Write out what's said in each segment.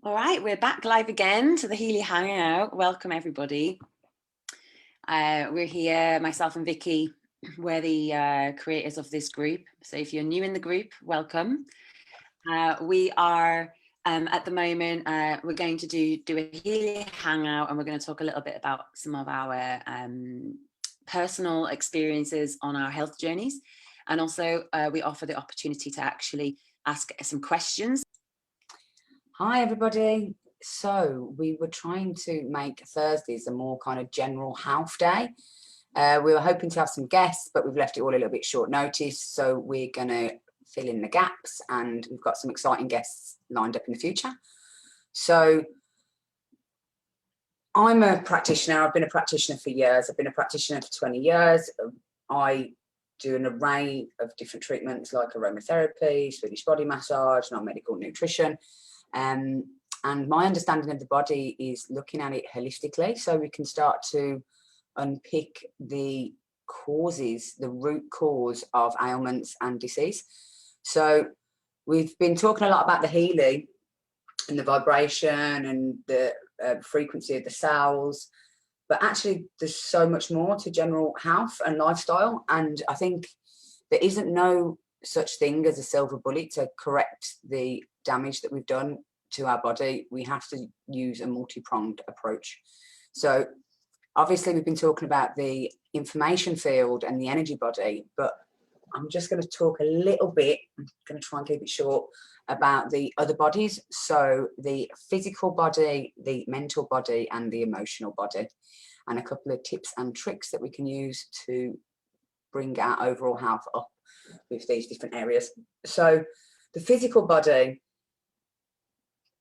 All right, we're back live again to the Healy Hangout. Welcome, everybody. We're here, myself and Vicky. We're the creators of this group. So if you're new in the group, welcome. We are, at the moment, we're going to do a Healy Hangout, and we're going to talk a little bit about some of our personal experiences on our health journeys. And also, we offer the opportunity to actually ask some questions. Hi everybody. So we were trying to make Thursdays a more kind of general health day. We were hoping to have some guests, but we've left it all a little bit short notice. So we're going to fill in the gaps, and we've got some exciting guests lined up in the future. So I'm a practitioner. I've been a practitioner for years. I've been a practitioner for 20 years. I do an array of different treatments like aromatherapy, Swedish body massage, non-medical nutrition. And my understanding of the body is looking at it holistically, so we can start to unpick the causes, the root cause of ailments and disease. So we've been talking a lot about the Healy and the vibration and the frequency of the cells, but actually there's so much more to general health and lifestyle. And I think there isn't no such thing as a silver bullet to correct the damage that we've done to our body. We have to use a multi-pronged approach. So obviously we've been talking about the information field and the energy body, but I'm just going to talk a little bit, I'm going to try and keep it short, about the other bodies. So the physical body, the mental body, and the emotional body, and a couple of tips and tricks that we can use to bring our overall health up with these different areas. So the physical body,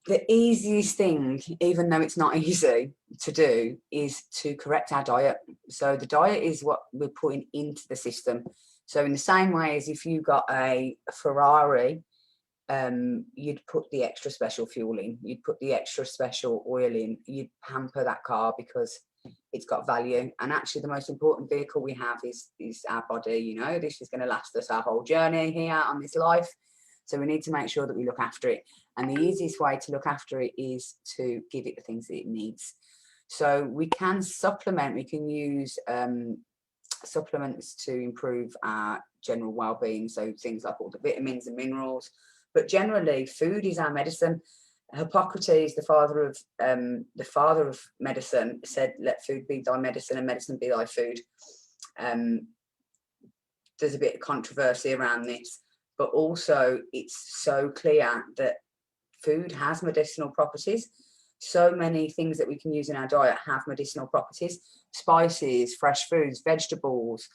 the easiest thing, even though it's not easy to do, is to correct our diet. So the diet is what we're putting into the system. So in the same way as if you got a Ferrari, you'd put the extra special fuel in, you'd put the extra special oil in, you'd pamper that car because it's got value. And actually the most important vehicle we have is our body. You know, this is going to last us our whole journey here on this life. So we need to make sure that we look after it. And the easiest way to look after it is to give it the things that it needs. So we can supplement, we can use supplements to improve our general well-being. So things like all the vitamins and minerals, but generally food is our medicine. Hippocrates, the father of medicine, said, "Let food be thy medicine and medicine be thy food." There's a bit of controversy around this, but also it's so clear that food has medicinal properties. So many things that we can use in our diet have medicinal properties: spices, fresh foods, vegetables,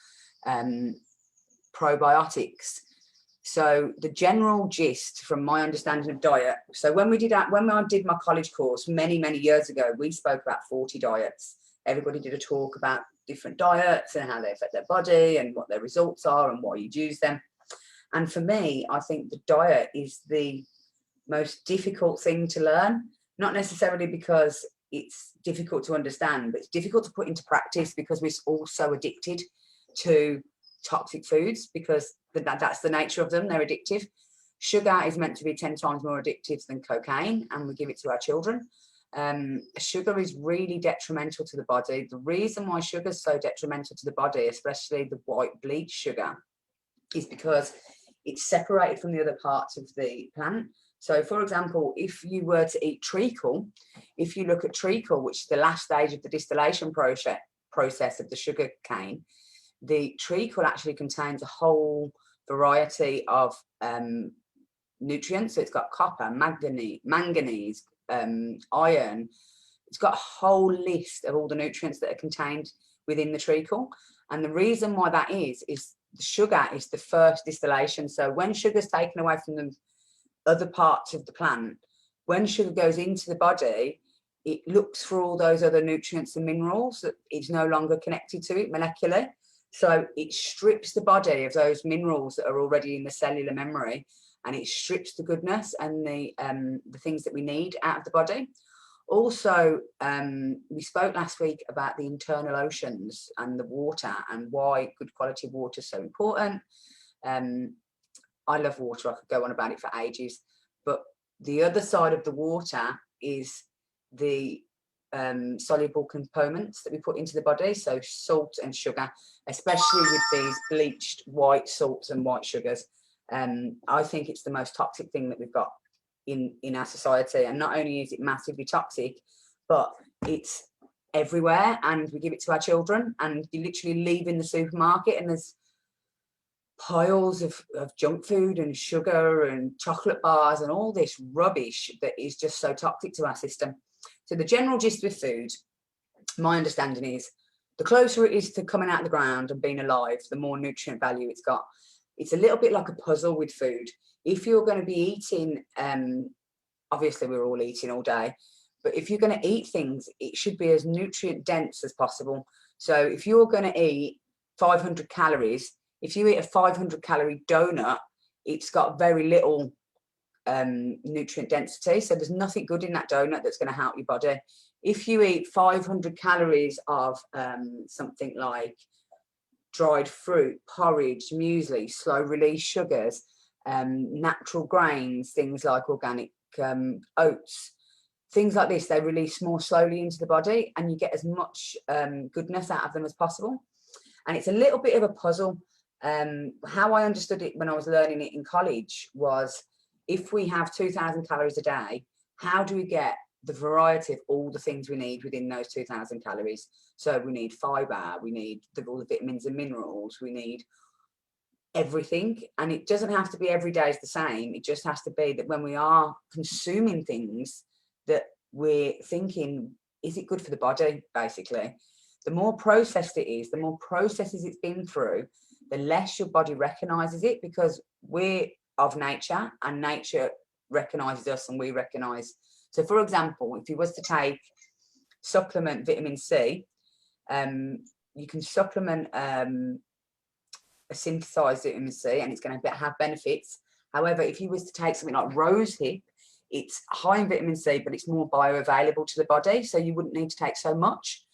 probiotics. So the general gist from my understanding of diet, so when I did my college course many years ago, we spoke about 40 diets. Everybody did a talk about different diets and how they affect their body and what their results are and why you'd use them. And for me, I think the diet is the most difficult thing to learn, not necessarily because it's difficult to understand, but it's difficult to put into practice because we're all so addicted to toxic foods, because that's the nature of them. They're addictive. Sugar is meant to be 10 times more addictive than cocaine, and we give it to our children. Sugar is really detrimental to the body. The reason why sugar is so detrimental to the body, especially the white bleach sugar, is because it's separated from the other parts of the plant. So for example, if you were to eat treacle, if you look at treacle, which is the last stage of the distillation process of the sugar cane, the treacle actually contains a whole variety of nutrients. So it's got copper, manganese, iron. It's got a whole list of all the nutrients that are contained within the treacle. And the reason why that is the sugar is the first distillation. So when sugar is taken away from the other parts of the plant, when sugar goes into the body, it looks for all those other nutrients and minerals that it's no longer connected to it molecularly. So it strips the body of those minerals that are already in the cellular memory, and it strips the goodness and the things that we need out of the body. Also, we spoke last week about the internal oceans and the water and why good quality water is so important. I love water. I could go on about it for ages, but the other side of the water is the soluble components that we put into the body, so salt and sugar, especially with these bleached white salts and white sugars. I think it's the most toxic thing that we've got in our society, and not only is it massively toxic, but it's everywhere, and we give it to our children, and you literally leave in the supermarket and there's piles of junk food and sugar and chocolate bars and all this rubbish that is just so toxic to our system. So the general gist with food, my understanding is, the closer it is to coming out of the ground and being alive, the more nutrient value it's got. It's a little bit like a puzzle with food. If you're going to be eating, obviously we're all eating all day, but if you're going to eat things, it should be as nutrient dense as possible. So if you're going to eat 500 calories, if you eat a 500 calorie donut, it's got very little nutrient density, so there's nothing good in that donut that's going to help your body. If you eat 500 calories of something like dried fruit, porridge, muesli, slow release sugars, natural grains, things like organic oats, things like this, they release more slowly into the body, and you get as much goodness out of them as possible. And it's a little bit of a puzzle. How I understood it when I was learning it in college was, if we have 2,000 calories a day, how do we get the variety of all the things we need within those 2,000 calories? So we need fiber, we need all the vitamins and minerals, we need everything. And it doesn't have to be every day is the same. It just has to be that when we are consuming things, that we're thinking, is it good for the body, basically? The more processed it is, the more processes it's been through, the less your body recognizes it, because we're of nature and nature recognizes us and we recognize. So for example, if you was to take supplement vitamin C, you can supplement a synthesized vitamin C and it's going to have benefits. However, if you was to take something like rosehip, it's high in vitamin C, but it's more bioavailable to the body, so you wouldn't need to take so much.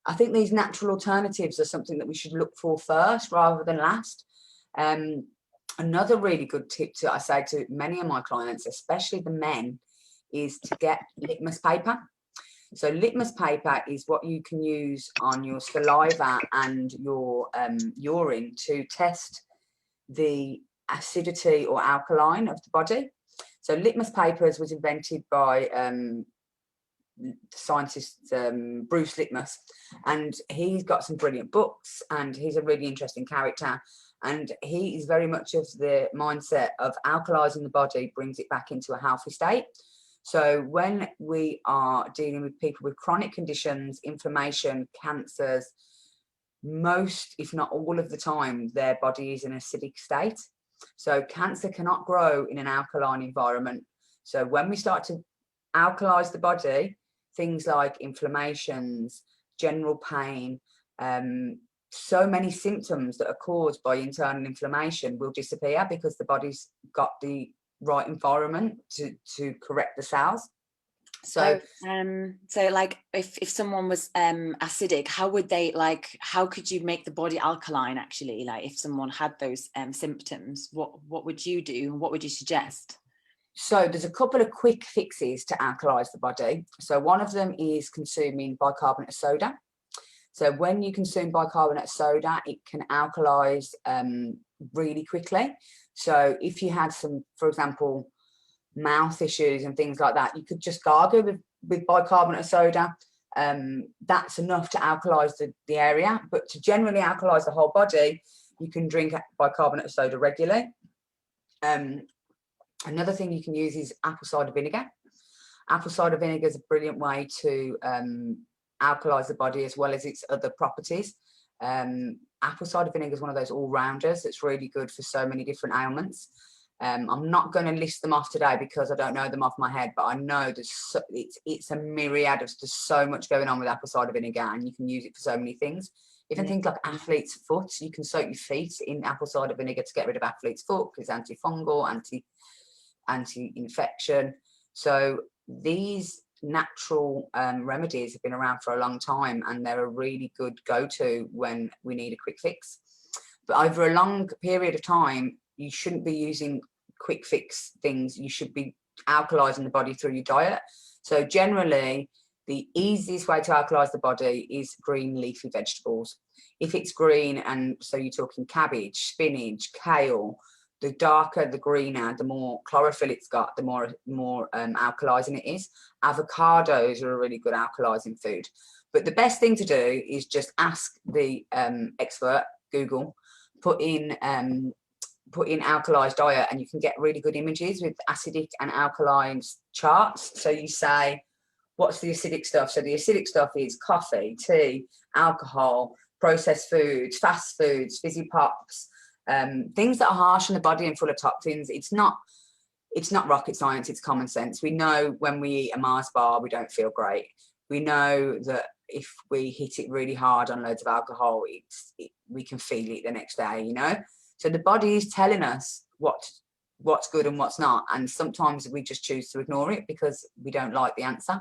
I think these natural alternatives are something that we should look for first rather than last. Another really good tip I say to many of my clients, especially the men, is to get litmus paper. So litmus paper is what you can use on your saliva and your urine to test the acidity or alkaline of the body. So litmus papers was invented by scientist Bruce Litmus, and he's got some brilliant books, and he's a really interesting character, and he is very much of the mindset of alkalizing the body brings it back into a healthy state. So when we are dealing with people with chronic conditions, inflammation, cancers, most, if not all of the time, their body is in an acidic state. So cancer cannot grow in an alkaline environment. So when we start to alkalize the body, things like inflammations, general pain, so many symptoms that are caused by internal inflammation will disappear, because the body's got the right environment to correct the cells. So like if someone was acidic, how would they, like, how could you make the body alkaline actually? Like if someone had those symptoms, what would you do? What would you suggest? So there's a couple of quick fixes to alkalize the body. So one of them is consuming bicarbonate of soda. So when you consume bicarbonate of soda, it can alkalize really quickly. So if you had some, for example, mouth issues and things like that, you could just gargle with bicarbonate of soda. That's enough to alkalize the area. But to generally alkalize the whole body, you can drink bicarbonate of soda regularly. Another thing you can use is apple cider vinegar. Apple cider vinegar is a brilliant way to alkalize the body, as well as its other properties. Apple cider vinegar is one of those all-rounders that's really good for so many different ailments. I'm not going to list them off today because I don't know them off my head, but I know it's a myriad of, there's so much going on with apple cider vinegar, and you can use it for so many things. Even things like athlete's foot, you can soak your feet in apple cider vinegar to get rid of athlete's foot, because it's antifungal, anti-infection. So these natural remedies have been around for a long time, and they're a really good go-to when we need a quick fix. But over a long period of time, you shouldn't be using quick fix things. You should be alkalizing the body through your diet. So generally, the easiest way to alkalize the body is green leafy vegetables. If it's green, and so you're talking cabbage, spinach, kale, the darker, the greener, the more chlorophyll it's got, the more alkalizing it is. Avocados are a really good alkalizing food. But the best thing to do is just ask the expert, Google, put in alkalized diet, and you can get really good images with acidic and alkaline charts. So you say, what's the acidic stuff? So the acidic stuff is coffee, tea, alcohol, processed foods, fast foods, fizzy pops, things that are harsh on the body and full of toxins. It's not rocket science, it's common sense. We know when we eat a Mars bar, we don't feel great. We know that if we hit it really hard on loads of alcohol, we can feel it the next day, you know? So the body is telling us what's good and what's not. And sometimes we just choose to ignore it because we don't like the answer.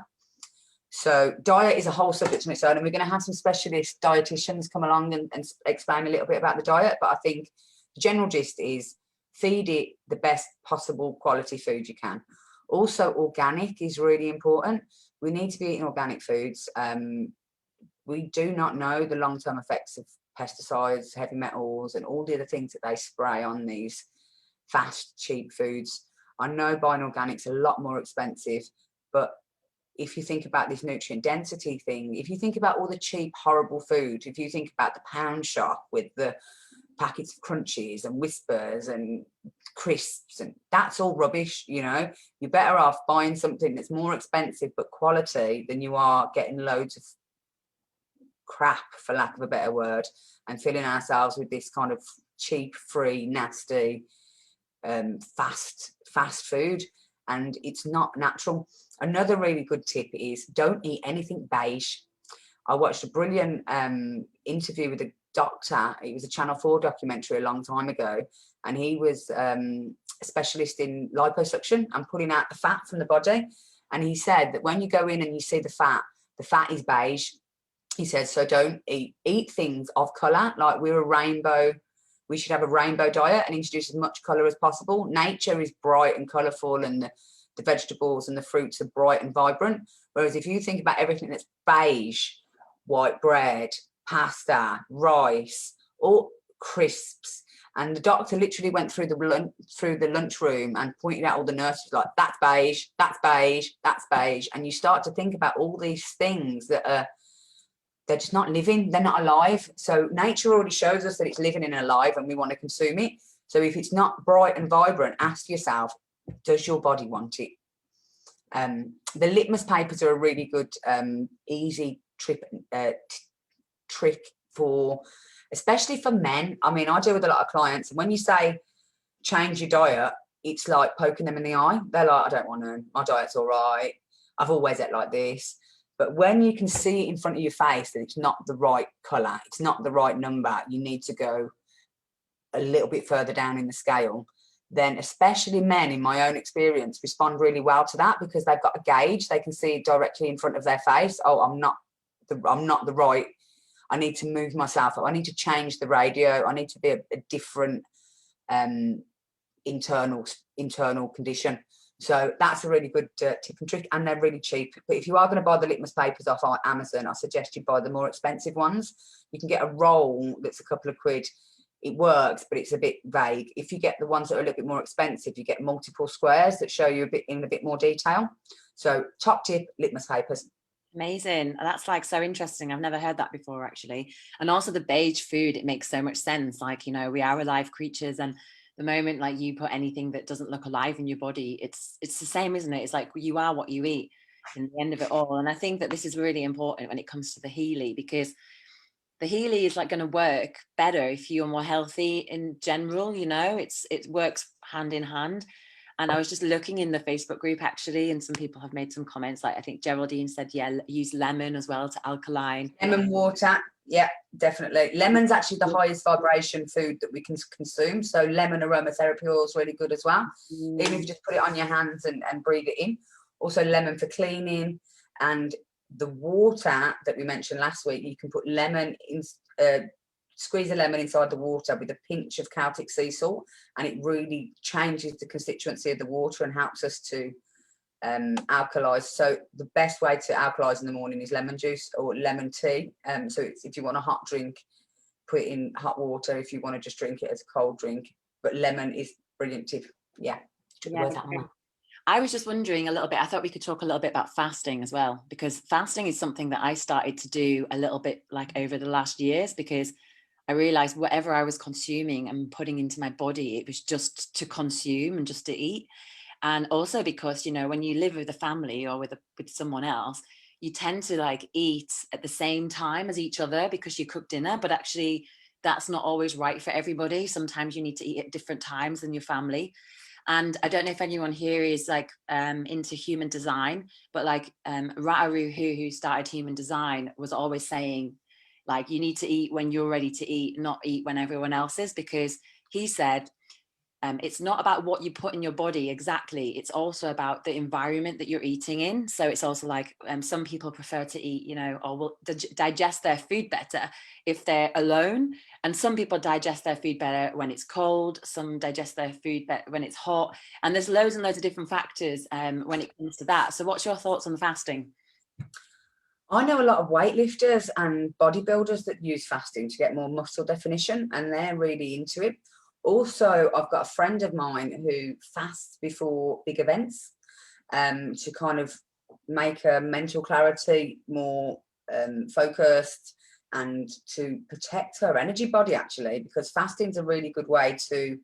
So diet is a whole subject on its own, and we're going to have some specialist dietitians come along and explain a little bit about the diet. But I think the general gist is feed it the best possible quality food you can. Also, organic is really important. We need to be eating organic foods. We do not know the long-term effects of pesticides, heavy metals, and all the other things that they spray on these fast, cheap foods. I know buying organic's a lot more expensive, but if you think about this nutrient density thing, if you think about all the cheap, horrible food, if you think about the pound shop with the packets of crunchies and whispers and crisps, and that's all rubbish, you know. You're better off buying something that's more expensive but quality than you are getting loads of crap, for lack of a better word, and filling ourselves with this kind of cheap, free, nasty, fast food, and it's not natural. Another really good tip is don't eat anything beige. I watched a brilliant interview with a doctor. It was a Channel 4 documentary a long time ago, and he was a specialist in liposuction and pulling out the fat from the body. And he said that when you go in and you see the fat is beige. He says, so don't eat things of colour. Like we should have a rainbow diet and introduce as much colour as possible. Nature is bright and colourful, and the vegetables and the fruits are bright and vibrant. Whereas if you think about everything that's beige, white bread, pasta, rice, or crisps, and the doctor literally went through the lunchroom and pointed out all the nurses, like, that's beige, that's beige, that's beige. And you start to think about all these things that are, they're just not living, they're not alive. So nature already shows us that it's living and alive, and we want to consume it. So if it's not bright and vibrant, ask yourself, does your body want it? The litmus papers are a really good, easy trick for, especially for men. I mean, I deal with a lot of clients, and when you say change your diet, it's like poking them in the eye. They're like, I don't want to, my diet's all right, I've always ate like this. But when you can see it in front of your face that it's not the right colour, it's not the right number, you need to go a little bit further down in the scale, then especially men, in my own experience, respond really well to that, because they've got a gauge. They can see directly in front of their face, oh, I'm not the right, I need to move myself, I need to change the radio, I need to be a different internal condition. So that's a really good tip and trick, and they're really cheap. But if you are going to buy the litmus papers off Amazon, I suggest you buy the more expensive ones. You can get a roll that's a couple of quid. It works, but it's a bit vague. If you get the ones that are a little bit more expensive, you get multiple squares that show you in a bit more detail. So top tip, litmus papers. Amazing. That's like so interesting. I've never heard that before, actually. And also the beige food, it makes so much sense. Like, you know, we are alive creatures, and the moment like you put anything that doesn't look alive in your body, it's the same, isn't it? It's like you are what you eat in the end of it all. And I think that this is really important when it comes to the Healy, because the Healy is like going to work better if you're more healthy in general. You know, it works hand in hand. And I was just looking in the Facebook group, actually, and some people have made some comments. Like, I think Geraldine said, yeah, use lemon as well to alkaline. Lemon water, yeah, definitely. Lemon's actually the highest vibration food that we can consume. So lemon aromatherapy oil is really good as well. Even if you just put it on your hands and breathe it in. Also lemon for cleaning. And the water that we mentioned last week, you can put lemon in, squeeze a lemon inside the water with a pinch of Celtic sea salt, and it really changes the constituency of the water and helps us to Alkalize. So the best way to alkalize in the morning is lemon juice or lemon tea. So if you want a hot drink, put it in hot water. If you want to just drink it as a cold drink, but lemon is brilliant tip. Yeah. I was just wondering a little bit, I thought we could talk a little bit about fasting as well, because fasting is something that I started to do a little bit like over the last years, because I realized whatever I was consuming and putting into my body, it was just to consume and just to eat. And also because, you know, when you live with a family or with someone else, you tend to like eat at the same time as each other because you cook dinner, but actually that's not always right for everybody. Sometimes you need to eat at different times than your family. And I don't know if anyone here is like into human design, but like Rataru, who started human design, was always saying, like, you need to eat when you're ready to eat, not eat when everyone else is, because he said, it's not about what you put in your body exactly. It's also about the environment that you're eating in. So it's also like some people prefer to eat, you know, or will digest their food better if they're alone. And some people digest their food better when it's cold. Some digest their food better when it's hot. And there's loads and loads of different factors when it comes to that. So what's your thoughts on the fasting? I know a lot of weightlifters and bodybuilders that use fasting to get more muscle definition, and they're really into it. Also, I've got a friend of mine who fasts before big events to kind of make her mental clarity more focused and to protect her energy body, actually, because fasting is a really good way to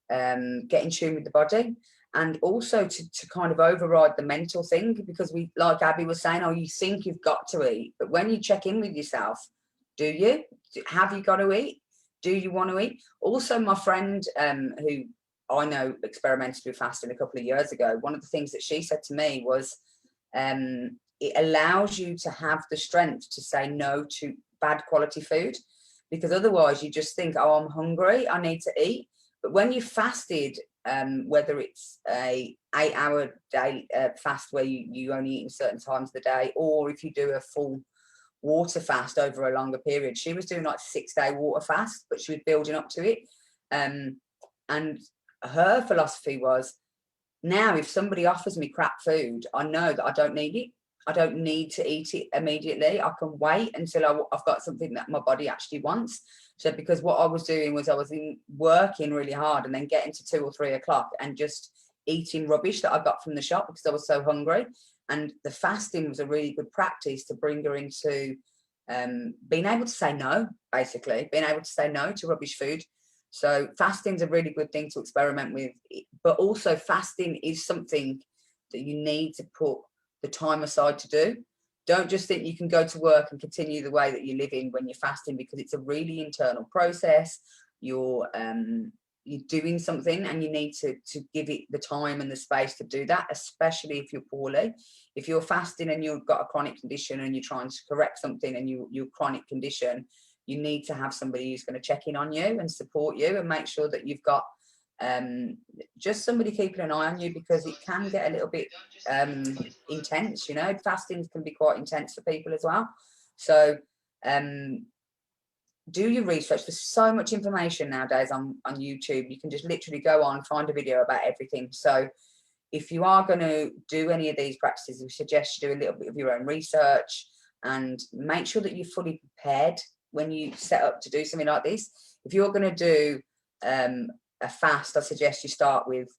get in tune with the body, and also to kind of override the mental thing, because we, like Abbey was saying, oh, you think you've got to eat, but when you check in with yourself, do you? Have you got to eat? Do you want to eat? Also, my friend who I know experimented with fasting a couple of years ago, one of the things that she said to me was it allows you to have the strength to say no to bad quality food, because otherwise you just think, oh, I'm hungry, I need to eat. But when you fasted, whether it's a 8-hour day fast where you only eat in certain times of the day, or if you do a full water fast over a longer period, she was doing like 6-day water fast, but she was building up to it. And her philosophy was, now if somebody offers me crap food, I know that I don't need it. I don't need to eat it immediately. I can wait until I've got something that my body actually wants. So because what I was doing was I was working really hard and then getting to 2 or 3 o'clock and just eating rubbish that I got from the shop because I was so hungry. And the fasting was a really good practice to bring her into being able to say no, basically, being able to say no to rubbish food. So fasting's a really good thing to experiment with, but also fasting is something that you need to put the time aside to do. Don't just think you can go to work and continue the way that you're living when you're fasting, because it's a really internal process. You're doing something and you need to give it the time and the space to do that, especially if you're poorly. If you're fasting and you've got a chronic condition and you're trying to correct something and your chronic condition, you need to have somebody who's going to check in on you and support you and make sure that you've got just somebody keeping an eye on you, because it can get a little bit intense, you know. Fasting can be quite intense for people as well. So do your research. There's so much information nowadays on YouTube. You can just literally go on, find a video about everything. So if you are going to do any of these practices, we suggest you do a little bit of your own research and make sure that you're fully prepared when you set up to do something like this. If you're going to do a fast, I suggest you start with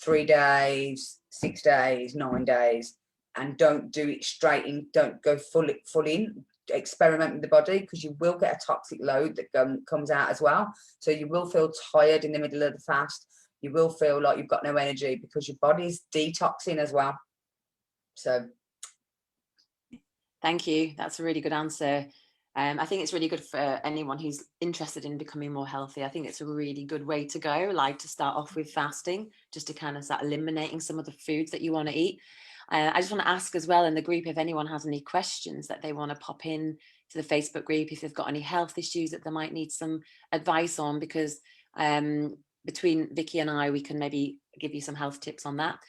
3 days, 6 days, 9 days, and don't do it straight in. Don't go full in. Experiment with the body, because you will get a toxic load that comes out as well. So you will feel tired in the middle of the fast. You will feel like you've got no energy because your body's detoxing as well. So thank you. That's a really good answer. I think it's really good for anyone who's interested in becoming more healthy. I think it's a really good way to go, like to start off with fasting, just to kind of start eliminating some of the foods that you want to eat. I just want to ask as well in the group if anyone has any questions that they want to pop in to the Facebook group, if they've got any health issues that they might need some advice on, because between Vicky and I, we can maybe give you some health tips on that.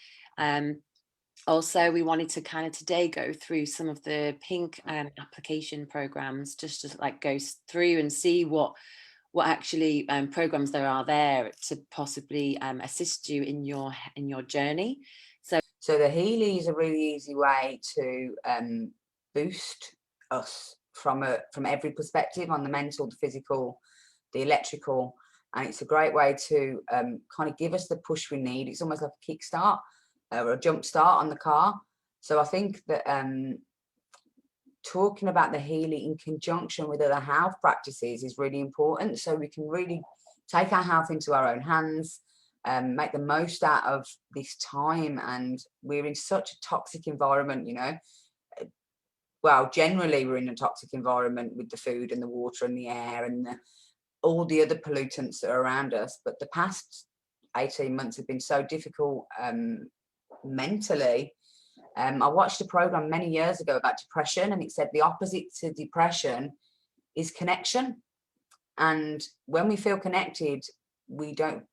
Also, we wanted to kind of today go through some of the pink application programs, just to like go through and see what actually programs there are there to possibly assist you in your journey. So the Healy is a really easy way to boost us from every perspective, on the mental, the physical, the electrical, and it's a great way to kind of give us the push we need. It's almost like a kickstart or a jump start on the car. So I think that talking about the Healy in conjunction with other health practices is really important, so we can really take our health into our own hands, make the most out of this time. And we're in such a toxic environment, you know. Well, generally we're in a toxic environment with the food and the water and the air and all the other pollutants that are around us. But the past 18 months have been so difficult mentally. I watched a program many years ago about depression, and it said the opposite to depression is connection. And when we feel connected, we don't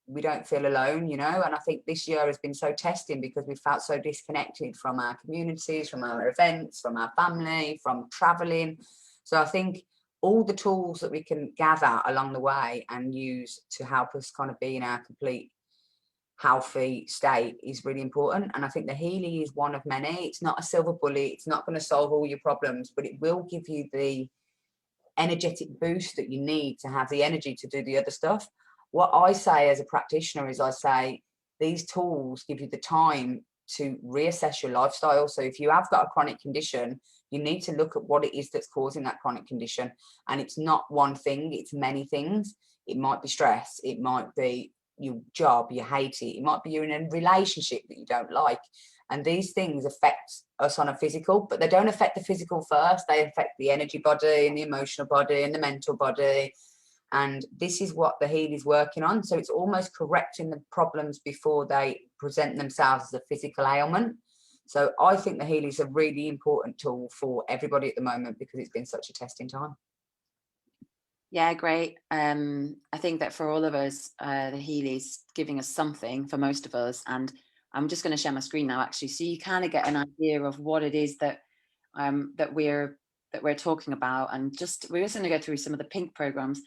feel alone, you know. And I think this year has been so testing, because we felt so disconnected from our communities, from our events, from our family, from traveling. So I think all the tools that we can gather along the way and use to help us kind of be in our complete healthy state is really important. And I think the Healy is one of many. It's not a silver bullet, it's not going to solve all your problems, but it will give you the energetic boost that you need to have the energy to do the other stuff. What I say as a practitioner is, I say these tools give you the time to reassess your lifestyle. So if you have got a chronic condition, you need to look at what it is that's causing that chronic condition. And it's not one thing, it's many things. It might be stress, it might be your job, you hate it, it might be you're in a relationship that you don't like. And these things affect us on a physical, but they don't affect the physical first. They affect the energy body and the emotional body and the mental body. And this is what the Healy is working on. So it's almost correcting the problems before they present themselves as a physical ailment. So I think the Healy is a really important tool for everybody at the moment, because it's been such a testing time. Yeah, great. I think that for all of us, the Healy's giving us something, for most of us. And I'm just going to share my screen now, actually, so you kind of get an idea of what it is that that we're talking about. And we're just going to go through some of the pink programs,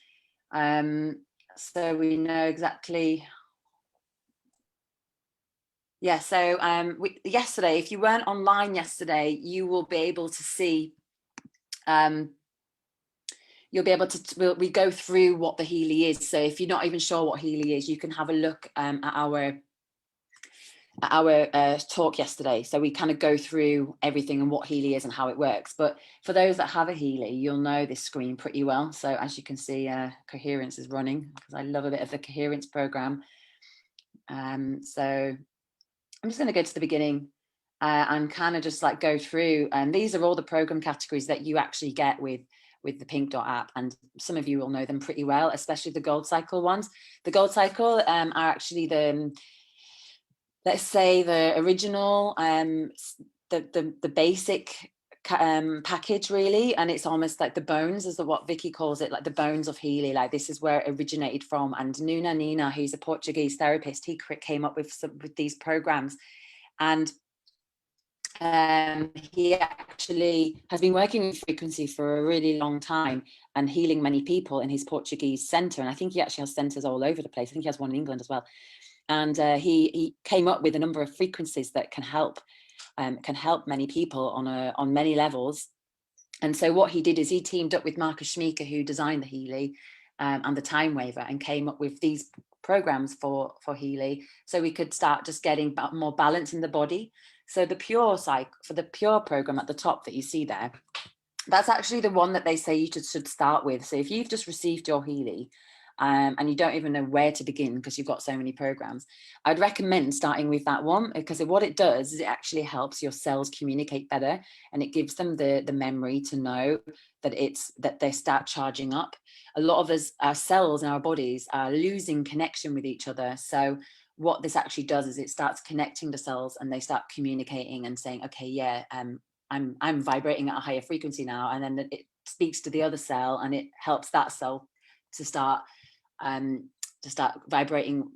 so we know exactly. Yeah. So yesterday, if you weren't online yesterday, you will be able to see. You'll be able to, we go through what the Healy is. So if you're not even sure what Healy is, you can have a look at our talk yesterday. So we kind of go through everything and what Healy is and how it works. But for those that have a Healy, you'll know this screen pretty well. So as you can see, coherence is running, because I love a bit of the coherence program. So I'm just going to go to the beginning and kind of just like go through. And these are all the program categories that you actually get with the Pink Dot app, and some of you will know them pretty well, especially the Gold Cycle ones. The Gold Cycle are actually the, let's say, the original, the basic package, really. And it's almost like the bones, is what Vicky calls it, like the bones of Healy. Like, this is where it originated from. And Nuna Nina, who's a Portuguese therapist, he came up with these programs. And he actually has been working with frequency for a really long time and healing many people in his Portuguese center. And I think he actually has centers all over the place. I think he has one in England as well. And he came up with a number of frequencies that can help many people on many levels. And so what he did is he teamed up with Marcus Schmeeker, who designed the Healy and the Time Waver, and came up with these programs for Healy, so we could start just getting more balance in the body. So the Pure Cycle, for the Pure program at the top that you see there, that's actually the one that they say you should start with. So if you've just received your Healy and you don't even know where to begin because you've got so many programs, I'd recommend starting with that one, because what it does is it actually helps your cells communicate better, and it gives them the memory to know that they start charging up. A lot of us, our cells in our bodies, are losing connection with each other. So what this actually does is it starts connecting the cells, and they start communicating and saying, okay, yeah, I'm vibrating at a higher frequency now. And then it speaks to the other cell, and it helps that cell to start vibrating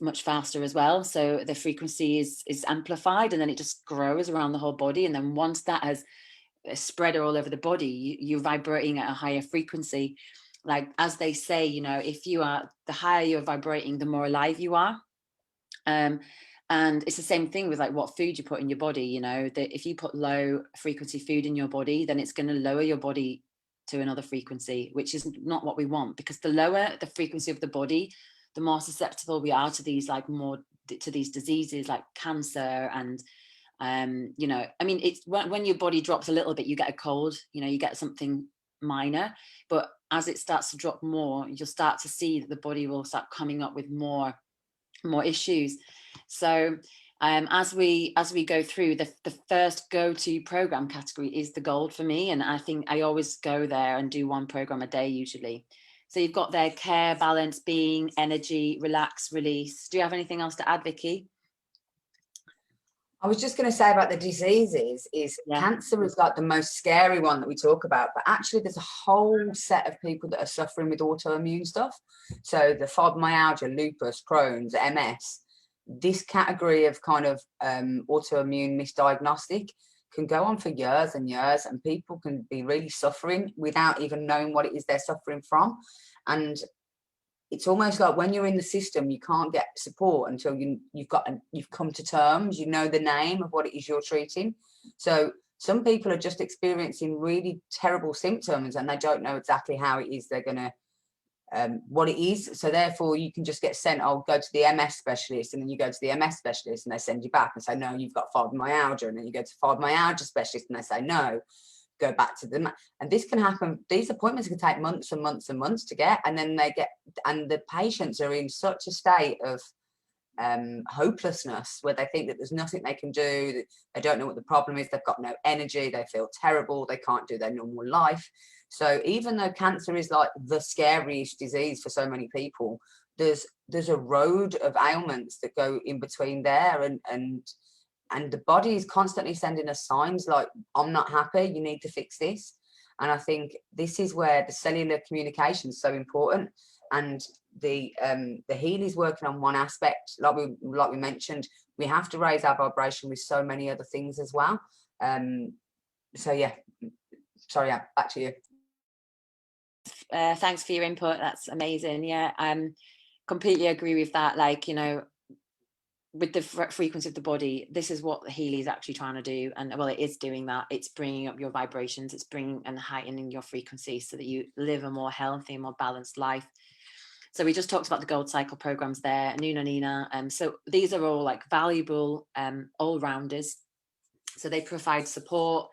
much faster as well. So the frequency is amplified, and then it just grows around the whole body. And then once that has spread all over the body, you're vibrating at a higher frequency. Like, as they say, you know, if you are, the higher you're vibrating, the more alive you are. And it's the same thing with like what food you put in your body, you know, that if you put low frequency food in your body, then it's going to lower your body to another frequency, which is not what we want, because the lower the frequency of the body, the more susceptible we are to these like more to these diseases like cancer. And you know, I mean, it's when your body drops a little bit, you get a cold, you know, you get something minor, but as it starts to drop more, you'll start to see that the body will start coming up with more issues. So as we go through, the first go-to program category is the gold for me, and I think I always go there and do one program a day usually. So you've got their care, balance, being, energy, relax, release. Do you have anything else to add, Vicky? I was just going to say about the diseases is cancer is like the most scary one that we talk about, but actually there's a whole set of people that are suffering with autoimmune stuff. So the fibromyalgia, lupus, Crohn's, MS, this category of kind of autoimmune misdiagnostic can go on for years and years, and people can be really suffering without even knowing what it is they're suffering from. And it's almost like when you're in the system, you can't get support until you've come to terms, you know the name of what it is you're treating. So some people are just experiencing really terrible symptoms and they don't know exactly how it is they're going to, what it is. So therefore you can just get sent, go to the MS specialist, and then you go to the MS specialist and they send you back and say, no, you've got fibromyalgia. And then you go to fibromyalgia specialist and they say, no, go back to them. And this can happen, these appointments can take months and months and months to get, and then and the patients are in such a state of hopelessness where they think that there's nothing they can do, that they don't know what the problem is, they've got no energy, they feel terrible, they can't do their normal life. So even though cancer is like the scariest disease for so many people, there's a road of ailments that go in between there, and the body is constantly sending us signs like, I'm not happy, you need to fix this. And I think this is where the cellular communication is so important. And the Healy's working on one aspect, like we mentioned, we have to raise our vibration with so many other things as well. So yeah, sorry, back to you. Thanks for your input. That's amazing. Yeah, completely agree with that. Like, you know, with the frequency of the body, this is what the Healy is actually trying to do. And well, it is doing that. It's bringing up your vibrations. It's bringing and heightening your frequency so that you live a more healthy, more balanced life. So we just talked about the Gold Cycle programs there, Nuna Nina. So these are all like valuable all-rounders. So they provide support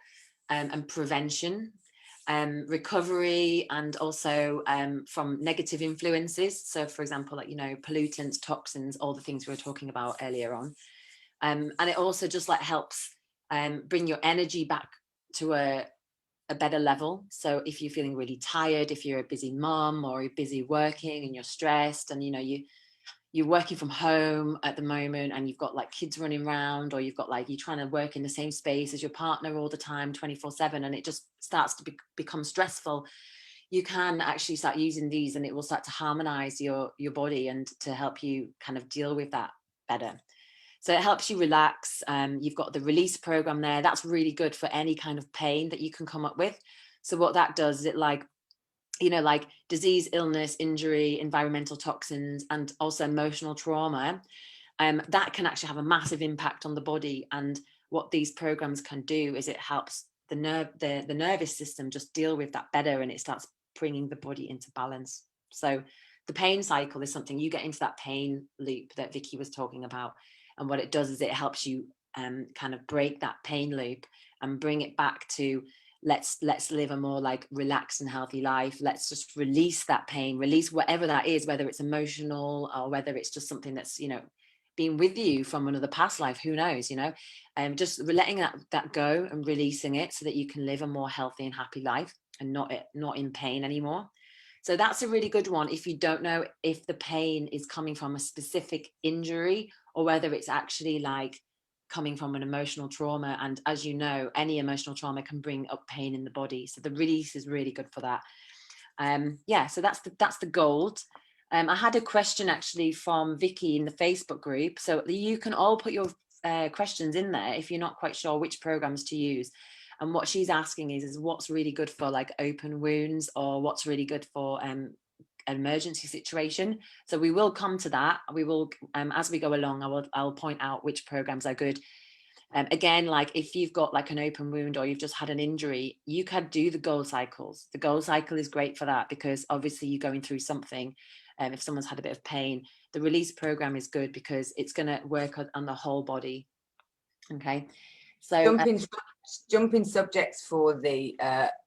and prevention, recovery, and also from negative influences. So for example, like, you know, pollutants, toxins, all the things we were talking about earlier on. And it also just like helps bring your energy back to a better level. So if you're feeling really tired, if you're a busy mom or you're busy working and you're stressed, and you know you're working from home at the moment and you've got like kids running around, or you've got like, you're trying to work in the same space as your partner all the time 24/7, and it just starts to become stressful, you can actually start using these and it will start to harmonize your body and to help you kind of deal with that better. So it helps you relax. You've got the release program there. That's really good for any kind of pain that you can come up with. So what that does is it, like, you know, like disease, illness, injury, environmental toxins, and also emotional trauma, that can actually have a massive impact on the body. And what these programs can do is it helps the nervous system just deal with that better, and it starts bringing the body into balance. So the pain cycle is something you get into that pain loop that Vicky was talking about. And what it does is it helps you kind of break that pain loop and bring it back to let's live a more like relaxed and healthy life. Let's just release that pain, release whatever that is, whether it's emotional or whether it's just something that's, you know, been with you from another past life, who knows, you know, just letting that go and releasing it so that you can live a more healthy and happy life and not in pain anymore. So that's a really good one if you don't know if the pain is coming from a specific injury or whether it's actually like coming from an emotional trauma. And as you know, any emotional trauma can bring up pain in the body. So the release is really good for that. Yeah, so that's the gold. I had a question actually from Vicky in the Facebook group. So you can all put your questions in there if you're not quite sure which programs to use. And what she's asking is what's really good for like open wounds, or what's really good for an emergency situation. So we will come to that. We will, as we go along, I'll point out which programs are good. Again, like if you've got like an open wound or you've just had an injury, you can do the goal cycles. The goal cycle is great for that, because obviously you're going through something. If someone's had a bit of pain, the release program is good because it's going to work on the whole body. Okay, so jumping subjects for the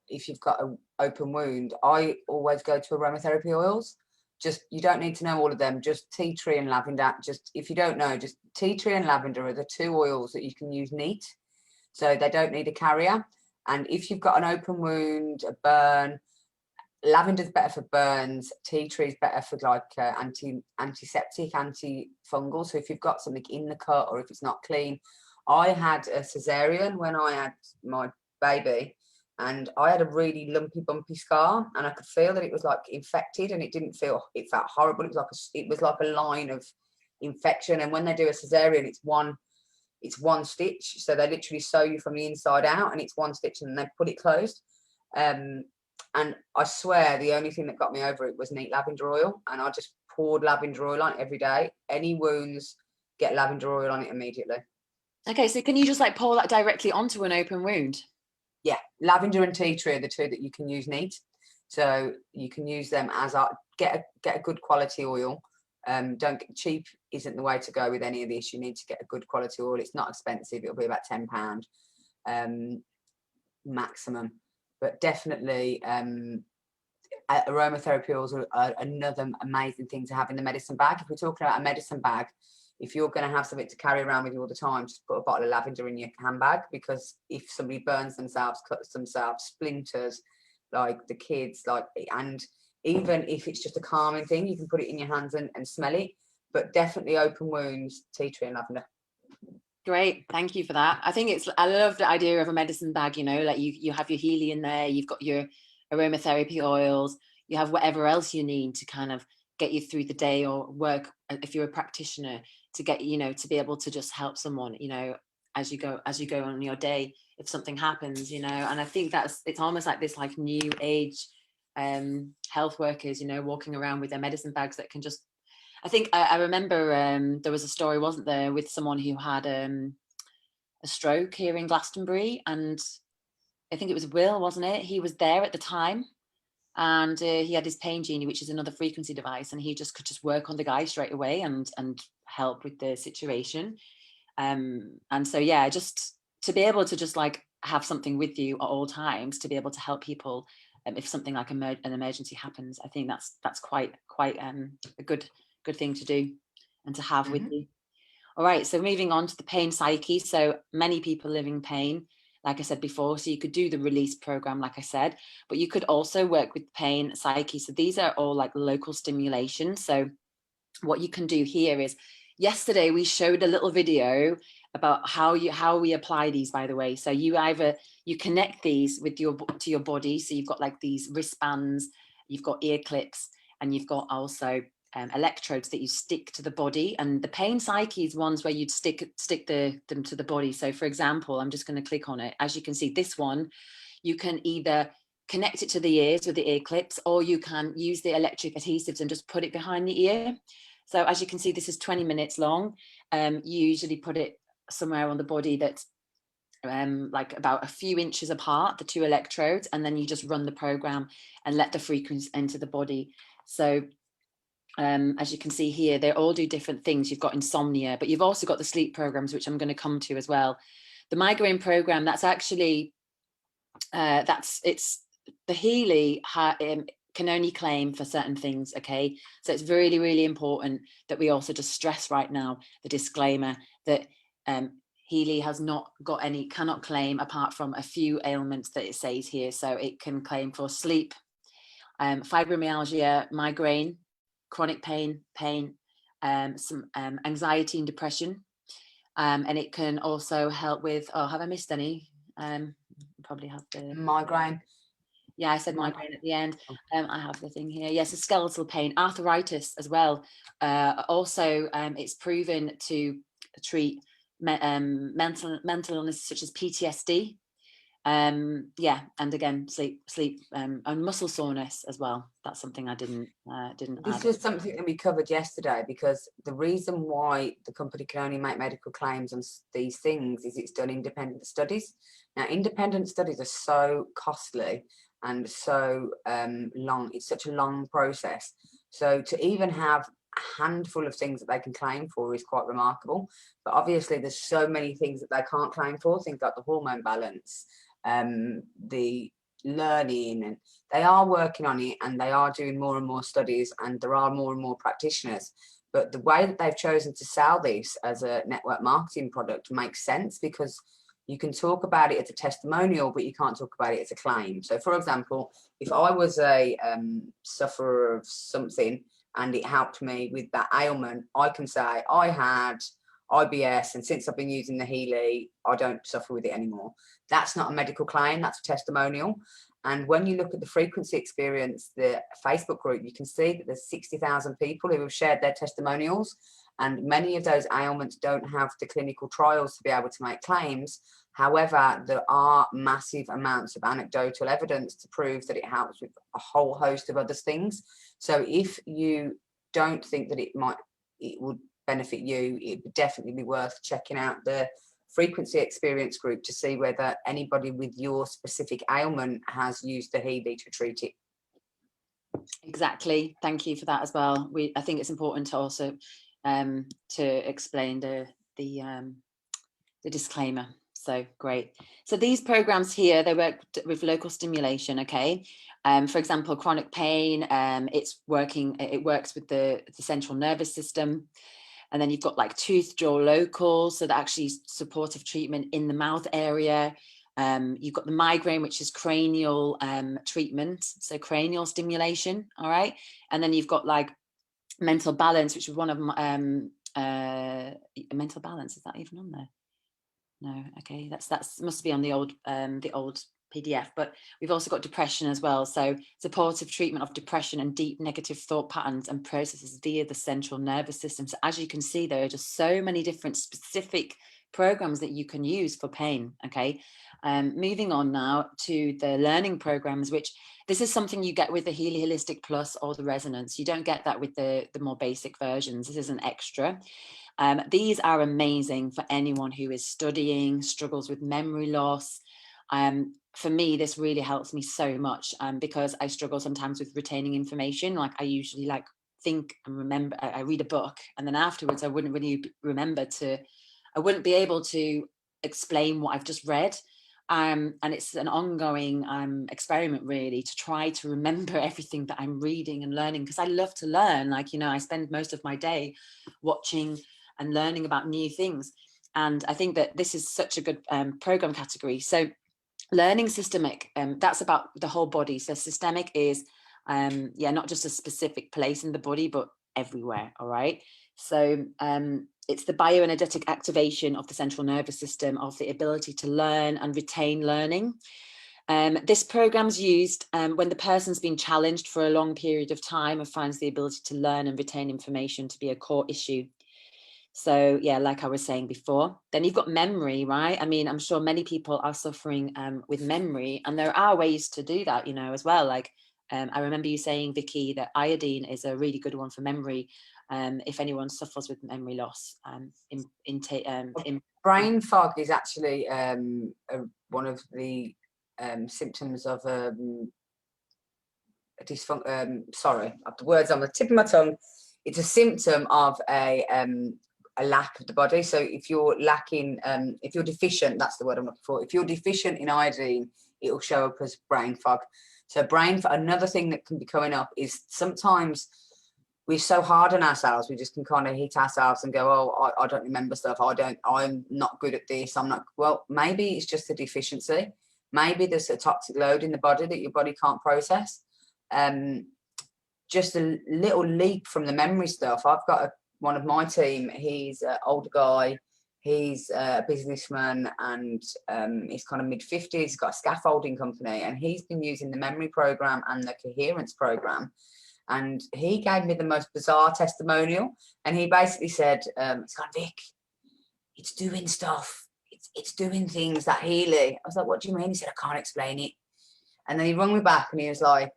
if you've got an open wound, I always go to aromatherapy oils. Just, you don't need to know all of them, just tea tree and lavender. Just, if you don't know, just tea tree and lavender are the 2 oils that you can use neat, so they don't need a carrier. And if you've got an open wound, a burn, lavender's better for burns, tea tree is better for like antiseptic, antifungal. So if you've got something in the cut or if it's not clean. I had a cesarean when I had my baby, and I had a really lumpy, bumpy scar, and I could feel that it was like infected, and it felt horrible. It was like a line of infection. And when they do a cesarean, it's one stitch. So they literally sew you from the inside out, and it's one stitch, and they put it closed. And I swear the only thing that got me over it was neat lavender oil, and I just poured lavender oil on it every day. Any wounds, get lavender oil on it immediately. Okay, so can you just like pour that directly onto an open wound? Yeah, lavender and tea tree are the 2 that you can use neat. So you can use them as get a good quality oil. Cheap isn't the way to go with any of this. You need to get a good quality oil. It's not expensive. It'll be about £10 maximum. But definitely aromatherapy oils are another amazing thing to have in the medicine bag. If we're talking about a medicine bag, if you're going to have something to carry around with you all the time, just put a bottle of lavender in your handbag, because if somebody burns themselves, cuts themselves, splinters, like the kids, like, and even if it's just a calming thing, you can put it in your hands and smell it. But definitely open wounds, tea tree and lavender. Great, thank you for that. I love the idea of a medicine bag, you know, like you have your Healy in there, you've got your aromatherapy oils, you have whatever else you need to kind of get you through the day or work, if you're a practitioner, to get, you know, to be able to just help someone, you know, as you go on your day, if something happens, you know. And I think it's almost like this like new age health workers, you know, walking around with their medicine bags that can just, I think I remember there was a story, wasn't there, with someone who had a stroke here in Glastonbury, and I think it was Will, wasn't it? He was there at the time, and he had his Pain Genie, which is another frequency device, and he just could work on the guy straight away and help with the situation. And so, yeah, just to be able to just like have something with you at all times to be able to help people if something like an emergency happens, I think that's quite a good thing to do and to have with you. All right, so moving on to the pain psyche. So many people live in pain, like I said before, so you could do the release program, like I said, but you could also work with pain psyche. So these are all like local stimulation. So what you can do here is, yesterday we showed a little video about how we apply these, by the way. So you connect these with to your body. So you've got like these wristbands, you've got ear clips, and you've got also electrodes that you stick to the body. And the pain psyche is ones where you'd stick them to the body. So for example, I'm just going to click on it. As you can see, this one, you can either connect it to the ears with the ear clips, or you can use the electric adhesives and just put it behind the ear. So as you can see, this is 20 minutes long. You usually put it somewhere on the body that's like about a few inches apart, the 2 electrodes, and then you just run the program and let the frequency enter the body. So as you can see here, they all do different things. You've got insomnia, but you've also got the sleep programs, which I'm going to come to as well. The migraine program, that's actually it's the Healy can only claim for certain things. Okay, so it's really, really important that we also just stress right now the disclaimer that Healy has not got cannot claim apart from a few ailments that it says here. So it can claim for sleep, fibromyalgia, migraine, chronic pain, some anxiety and depression, and it can also help with, have I missed any? Probably have the migraine. Yeah, I said migraine at the end. I have the thing here. Yes, a skeletal pain, arthritis as well. Also, it's proven to treat mental illness such as PTSD. Yeah, and again, sleep and muscle soreness as well. That's something I didn't This add. was something that we covered yesterday, because the reason why the company can only make medical claims on these things is it's done independent studies. Now, independent studies are so costly and so long. It's such a long process. So to even have a handful of things that they can claim for is quite remarkable. But obviously, there's so many things that they can't claim for, things like the hormone balance, the learning, and they are working on it, and they are doing more and more studies, and there are more and more practitioners. But the way that they've chosen to sell this as a network marketing product makes sense, because you can talk about it as a testimonial, but you can't talk about it as a claim. So, for example, if I was a sufferer of something and it helped me with that ailment, I can say I had IBS, and since I've been using the Healy, I don't suffer with it anymore. That's not a medical claim, that's a testimonial. And when you look at the frequency experience, the Facebook group, you can see that there's 60,000 people who have shared their testimonials, and many of those ailments don't have the clinical trials to be able to make claims. However, there are massive amounts of anecdotal evidence to prove that it helps with a whole host of other things. So if you don't think that it would benefit you, it would definitely be worth checking out the frequency experience group to see whether anybody with your specific ailment has used the Healy to treat it. Exactly. Thank you for that as well. I think it's important to also to explain the disclaimer. So great. So these programs here, they work with local stimulation. Okay. For example, chronic pain. It works with the central nervous system. And then you've got like tooth, jaw, local, so that actually supportive treatment in the mouth area. You've got the migraine, which is cranial treatment, so cranial stimulation. All right. And then you've got like mental balance, which is one of mental balance. Is that even on there? No. Okay. That's must be on the old PDF, but we've also got depression as well. So supportive treatment of depression and deep negative thought patterns and processes via the central nervous system. So as you can see, there are just so many different specific programs that you can use for pain. Okay. Moving on now to the learning programs, which this is something you get with the Healy Holistic Plus or the Resonance. You don't get that with the more basic versions. This is an extra. These are amazing for anyone who is studying, struggles with memory loss. For me, this really helps me so much because I struggle sometimes with retaining information. Like I usually think and remember, I read a book, and then afterwards I wouldn't really I wouldn't be able to explain what I've just read. And it's an ongoing experiment really to try to remember everything that I'm reading and learning, because I love to learn. Like, you know, I spend most of my day watching and learning about new things. And I think that this is such a good program category. So learning systemic, that's about the whole body. So systemic is not just a specific place in the body, but everywhere. All right. So it's the bioenergetic activation of the central nervous system, of the ability to learn and retain learning. This program's used when the person's been challenged for a long period of time and finds the ability to learn and retain information to be a core issue. So yeah, like I was saying before, then you've got memory, right? I mean, I'm sure many people are suffering with memory, and there are ways to do that, you know, as well. Like I remember you saying, Vicky, that iodine is a really good one for memory. If anyone suffers with memory loss, brain fog is actually one of the symptoms of a sorry, the words on the tip of my tongue. It's a symptom of a lack of the body. So if you're lacking, if you're deficient, that's the word I'm looking for. If you're deficient in iodine, it will show up as brain fog. So another thing that can be coming up is sometimes we're so hard on ourselves, we just can kind of hit ourselves and go, oh, I don't remember stuff. I'm not good at this. Well, maybe it's just a deficiency. Maybe there's a toxic load in the body that your body can't process. Just a little leap from the memory stuff. I've got one of my team, he's an older guy, he's a businessman, and he's kind of mid-50s, he's got a scaffolding company, and he's been using the memory program and the coherence program. And he gave me the most bizarre testimonial, and he basically said, it's kind of, Vic, it's doing stuff. it's doing things, that Healy. I was like, what do you mean? He said, I can't explain it. And then he rang me back and he was like,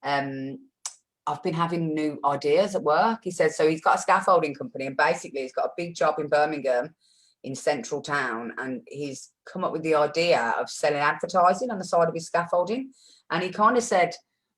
I've been having new ideas at work. He said, so he's got a scaffolding company and basically he's got a big job in Birmingham in central town, and he's come up with the idea of selling advertising on the side of his scaffolding. And he kind of said,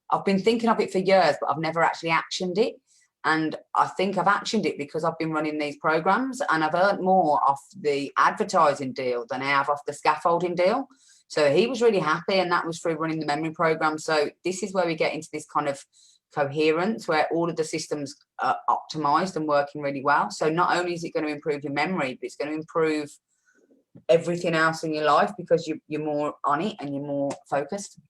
I've been thinking of it for years, but I've never actually actioned it. And I think I've actioned it because I've been running these programs and I've earned more off the advertising deal than I have off the scaffolding deal. So he was really happy, and that was through running the memory program. So this is where we get into this kind of coherence where all of the systems are optimized and working really well. So not only is it going to improve your memory, but it's going to improve everything else in your life because you're more on it and you're more focused.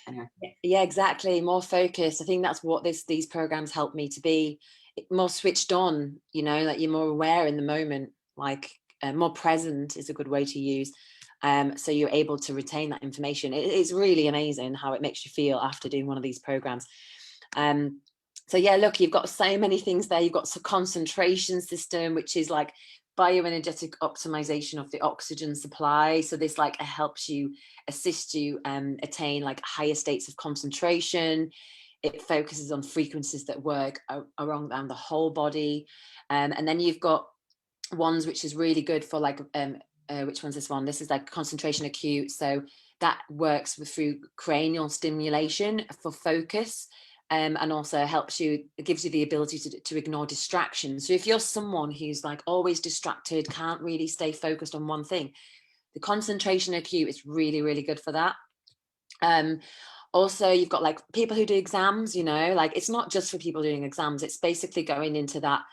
Anyway. Yeah, exactly. More focused. I think that's what these programs help me to be more switched on, you know, like you're more aware in the moment, like more present is a good way to use. So you're able to retain that information. It's really amazing how it makes you feel after doing one of these programs. So yeah, look, you've got so many things there. You've got a concentration system, which is like bioenergetic optimization of the oxygen supply. So this like helps you, assist you attain like higher states of concentration. It focuses on frequencies that work around the whole body. And then you've got ones which is really good for like which one's this one? This is like concentration acute. So that works through cranial stimulation for focus. And also helps you, it gives you the ability to ignore distractions. So if you're someone who's like always distracted, can't really stay focused on one thing, the concentration acute is really, really good for that. Also, you've got like people who do exams, you know, like it's not just for people doing exams. It's basically going into that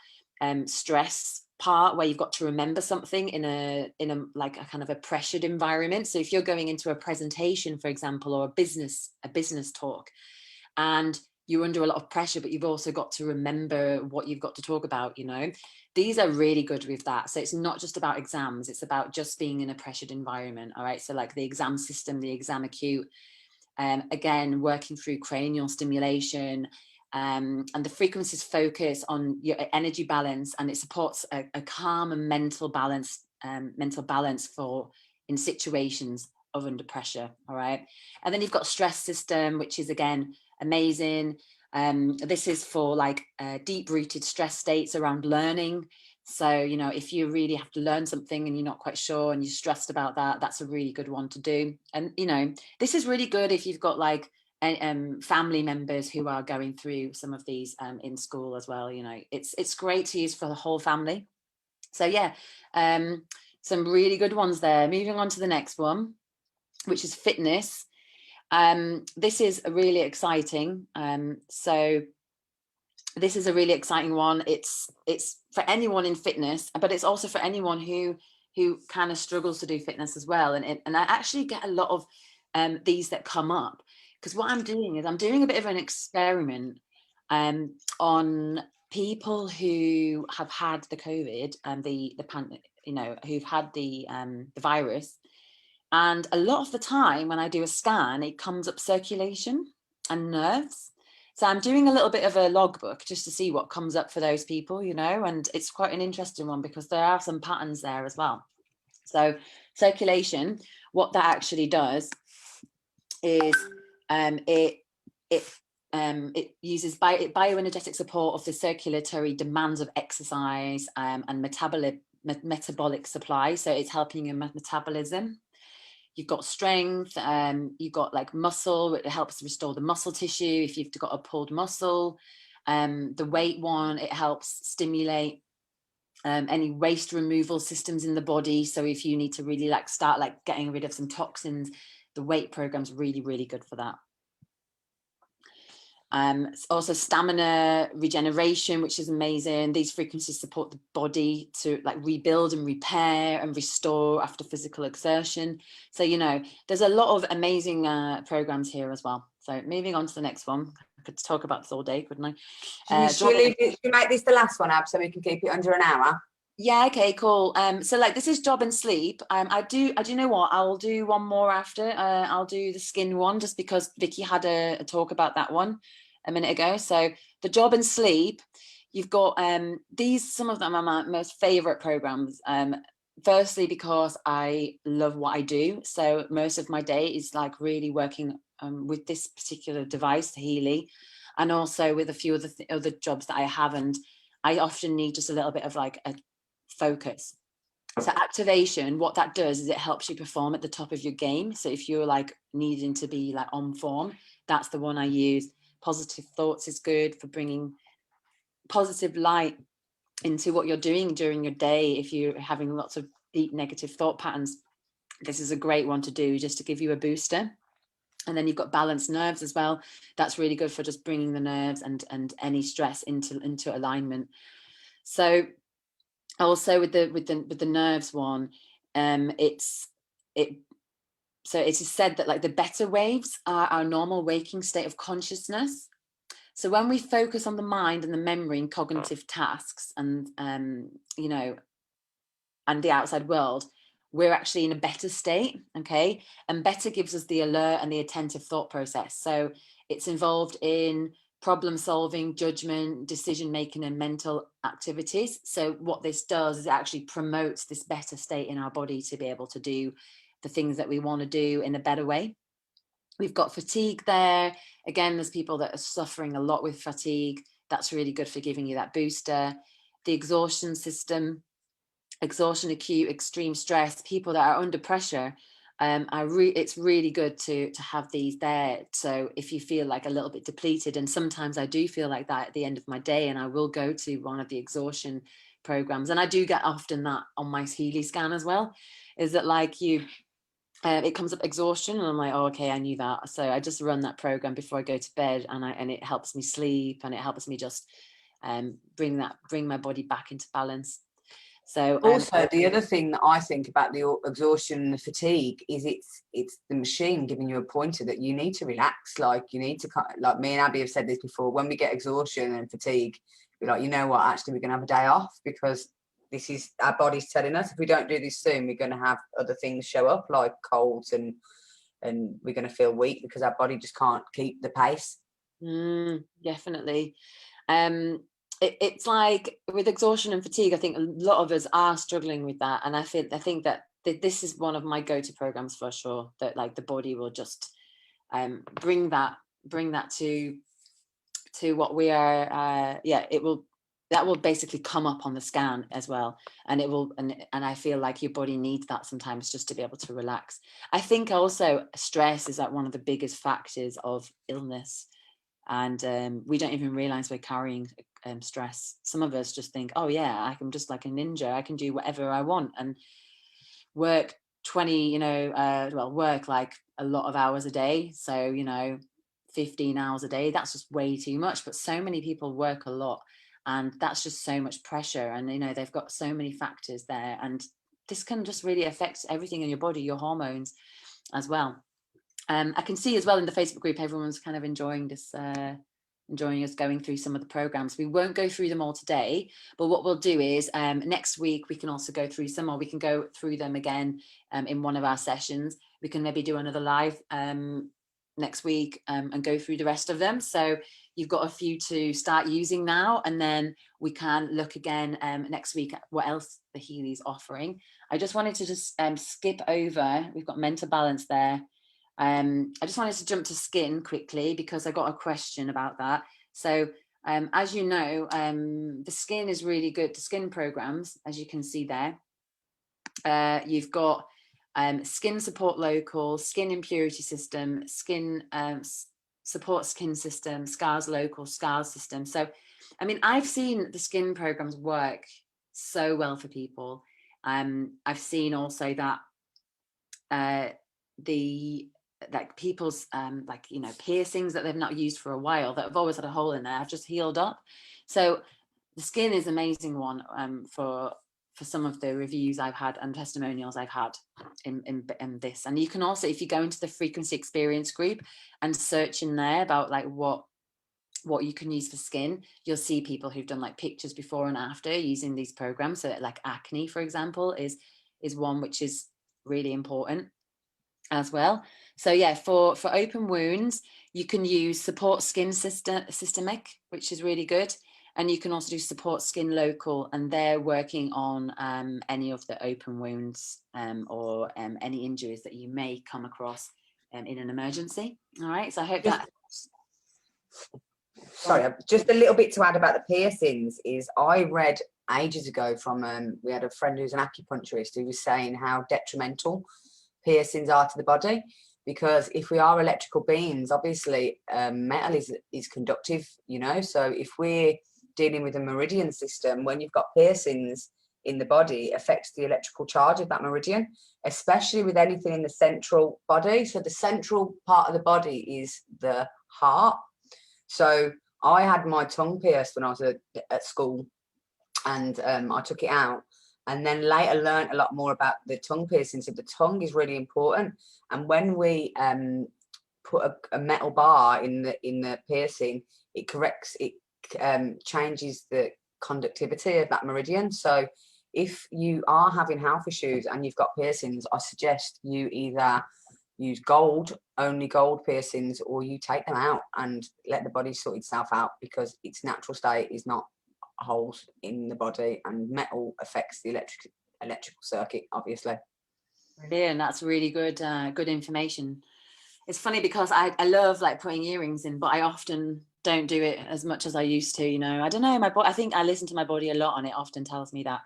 stress part where you've got to remember something in a like a kind of a pressured environment. So if you're going into a presentation, for example, or a business talk, and you're under a lot of pressure, but you've also got to remember what you've got to talk about, you know, these are really good with that. So it's not just about exams, it's about just being in a pressured environment. All right. So like the exam system, the exam acute, again, working through cranial stimulation, and the frequencies focus on your energy balance, and it supports a calm and mental balance for in situations of under pressure. All right. And then you've got stress system, which is again amazing. This is for like deep rooted stress states around learning. So, you know, if you really have to learn something and you're not quite sure and you're stressed about that, that's a really good one to do. And, you know, this is really good if you've got like family members who are going through some of these in school as well. You know, it's great to use for the whole family. So yeah, some really good ones there. Moving on to the next one, which is fitness. This is a really exciting. So this is a really exciting one. It's for anyone in fitness, but it's also for anyone who kind of struggles to do fitness as well. And I actually get a lot of these that come up, because what I'm doing is I'm doing a bit of an experiment on people who have had the COVID and you know, who've had the virus. And a lot of the time when I do a scan, it comes up circulation and nerves. So I'm doing a little bit of a logbook just to see what comes up for those people, you know, and it's quite an interesting one because there are some patterns there as well. So circulation, what that actually does is it uses bioenergetic support of the circulatory demands of exercise and metabolic supply. So it's helping your metabolism. You've got strength, you've got like muscle, it helps restore the muscle tissue if you've got a pulled muscle. The weight one, it helps stimulate any waste removal systems in the body. So if you need to really like start like getting rid of some toxins, the weight program's really, really good for that. Also stamina regeneration, which is amazing. These frequencies support the body to like rebuild and repair and restore after physical exertion. So, you know, there's a lot of amazing programs here as well. So moving on to the next one. I could talk about this all day, couldn't I? Should we make this the last one, Ab, so we can keep it under an hour? Yeah, okay, cool. So like this is job and sleep. I do know what, I'll do one more after. I'll do the skin one just because Vicky had a talk about that one a minute ago. So the job and sleep, you've got these, some of them are my most favorite programs. firstly, because I love what I do. So most of my day is like really working with this particular device, the Healy, and also with a few other jobs that I have. And I often need just a little bit of like a focus. So activation, what that does is it helps you perform at the top of your game. So if you're like needing to be like on form, that's the one I use. Positive thoughts is good for bringing positive light into what you're doing during your day. If you're having lots of deep negative thought patterns, this is a great one to do just to give you a booster. And then you've got balanced nerves as well. That's really good for just bringing the nerves and any stress into alignment. So also with the nerves one, so it is said that like the beta waves are our normal waking state of consciousness. So when we focus on the mind and the memory and cognitive tasks and you know, and the outside world, we're actually in a better state. Okay, and better gives us the alert and the attentive thought process. So it's involved in problem solving, judgment, decision making, and mental activities. So what this does is it actually promotes this better state in our body to be able to do the things that we want to do in a better way. We've got fatigue there. Again, there's people that are suffering a lot with fatigue. That's really good for giving you that booster. The exhaustion system, exhaustion, acute, extreme stress, people that are under pressure, it's really good to have these there. So if you feel like a little bit depleted, and sometimes I do feel like that at the end of my day, and I will go to one of the exhaustion programs, and I do get often that on my Healy scan as well, is that like it comes up exhaustion, and I'm like, oh, okay, I knew that. So I just run that program before I go to bed, and it helps me sleep, and it helps me just bring my body back into balance. So also the other thing that I think about the exhaustion and the fatigue is it's the machine giving you a pointer that you need to relax. Like you need to, like me and Abbey have said this before, when we get exhaustion and fatigue, we're like, you know what, actually we're gonna have a day off, because this is our body's telling us if we don't do this soon, we're going to have other things show up like colds, and we're going to feel weak because our body just can't keep the pace. Definitely. It's like with exhaustion and fatigue, I think a lot of us are struggling with that, and I think that this is one of my go-to programs for sure, that like the body will just bring that to what we are. That will basically come up on the scan as well, and it will, and I feel like your body needs that sometimes just to be able to relax. I think also stress is like one of the biggest factors of illness, and we don't even realize we're carrying stress. Some of us just think, oh yeah, I can just like a ninja, I can do whatever I want and work 20, work like a lot of hours a day. So 15 hours a day, that's just way too much. But so many people work a lot, and that's just so much pressure, and they've got so many factors there, and this can just really affect everything in your body, your hormones as well. I can see as well in the Facebook group, everyone's kind of enjoying this, enjoying us going through some of the programs. We won't go through them all today, but what we'll do is next week we can also go through some, or we can go through them again in one of our sessions. We can maybe do another live next week and go through the rest of them. So you've got a few to start using now, and then we can look again next week at what else the Healy's offering. I just wanted to just skip over, we've got mental balance there. I just wanted to jump to skin quickly because I got a question about that. So as you know, the skin is really good. The skin programs, as you can see there, you've got skin support local, skin impurity system, skin support skin system, scars local, scars system. So, I mean, I've seen the skin programs work so well for people. I've seen also that like people's piercings that they've not used for a while, that have always had a hole in there, have just healed up. So the skin is an amazing one for some of the reviews I've had and testimonials I've had in this. And you can also, if you go into the frequency experience group and search in there about like what you can use for skin, you'll see people who've done like pictures before and after using these programs. So like acne, for example, is one which is really important as well. So yeah, for open wounds, you can use support skin systemic, which is really good. And you can also do support skin local, and they're working on any of the open wounds or any injuries that you may come across in an emergency. All right, so I hope that. Sorry, just a little bit to add about the piercings is I read ages ago from, we had a friend who's an acupuncturist who was saying how detrimental piercings are to the body, because if we are electrical beings, obviously metal is conductive, you know, so if we're dealing with a meridian system, when you've got piercings in the body, it affects the electrical charge of that meridian, especially with anything in the central body. So the central part of the body is the heart. So I had my tongue pierced when I was at school, and I took it out, and then later learned a lot more about the tongue piercing. So the tongue is really important, and when we put a metal bar in the piercing, it changes the conductivity of that meridian. So if you are having health issues and you've got piercings, I suggest you either use only gold piercings, or you take them out and let the body sort itself out, because its natural state is not holes in the body, and metal affects the electrical circuit, obviously. Brilliant, that's really good good information. It's funny because I love like putting earrings in, but I often don't do it as much as I used to, you know. I don't know, my body, I think I listen to my body a lot, and it often tells me that.